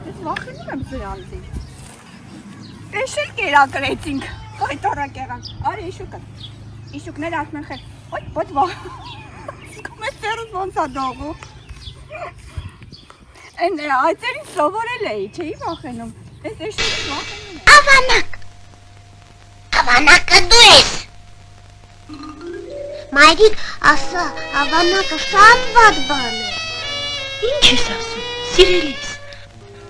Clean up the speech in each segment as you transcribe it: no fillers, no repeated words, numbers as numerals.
Ես վախենում եմ սրանցի։ Էշել կերակրեցինք։ Ոյ տորակ եղան։ Արի իշուկը։ Իշուկներ ասում են խել։ Ոյ ոյ ვა։ Սկում է սերուս ոնց է դողու։ Են այցերին սովորել էի, չէի վախենում։ Ես էշելից վախենում եմ։ Ավանակ։ Ավանակը դու ես։ Մայրիկ ասա, ավանակը շատ վատ բան է։ Ինչ ես ասում, սիրելիս։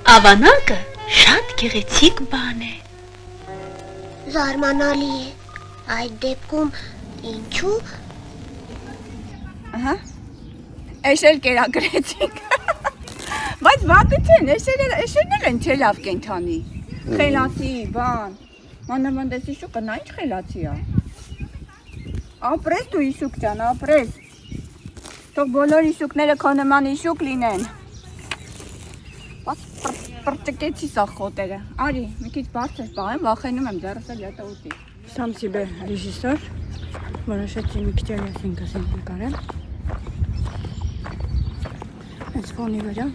Ավանակը շատ գեղեցիկ բան է։ Զարմանալի է։ Այդ դեպքում ինչու։ Ահա։ Էշել կերակրեցինք։ Բայց վատը չեն, էշելն են չէ լավ կենթանի։ Խելացի, բան։ Մանավանդ էս իշուկը նա ինչ խելացի է։ Ապրես դու իշուկ ջան, ապրես։ Թող բոլոր իշուկները քո նման իշուկ լինեն։ Բայց պրճկեցի սա խոտերը։ Արի, մի քիչ բարձր պահեմ, վախենում եմ ձեռս էլ յետը ուտի։ Սամ սիբե ռեժիսոր, որոշեցի մի քիչ էլ ես ինքս նկարել։ Այս ֆոնի վրա։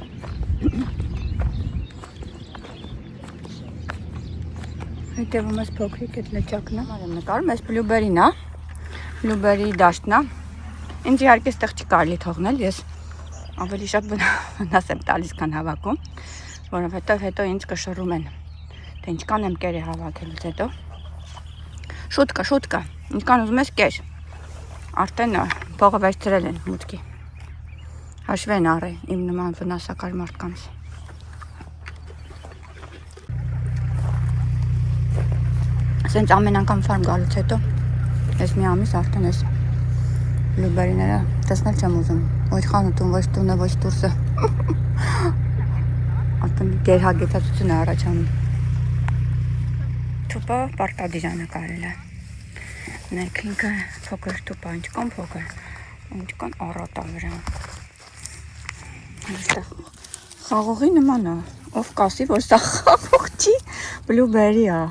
Հետևում ես փոքրիկ այդ լճակն է։ Արեմ նկարում, այս բլյուբերին է։ Բլյուբերի դաշտն է։ Ինձ իհարկե այդտեղ չի կարելի թողնել, ես ավելի շատ վնաս եմ տալիս, քան հավաքում, որովհետև հետո ինձ կշռում են, թե ինչքան եմ կեր է հավաքելուց հետո։ Շուտ կա, ինչքան ուզում ես կեր։ Արդեն փողը վերցրել են մուտքի։ Հաշվեն առե իմ նման վնասակար մարդկանց։ Սենց ամեն անգամ ֆարմ գալուց հետո ես մի ամիս արդեն ես բլյուբերիները տեսնել չեմ ուզում։ Ոչ խանութում, ոչ տունը, ոչ դուրսը։ Արդեն գերհագեցածություն է առաջանում։ Թուպա պարտադիրանը կարել է։ Նեք ինքը փոքր թուպա, ինչքան փոքր, ինչքան առատ է վրա։ Այստեղ խաղողի նման է, ով կասի, որ սա խաղող չի, բլյուբերի է։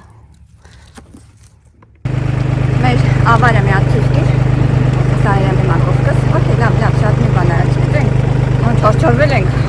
Մեր ավարը մի հատ ցույց կեր, սա իրեմ մակովկս, ոքե լավ, շատ մի բան արած չկտենք, ոնց հորչորվել ենք,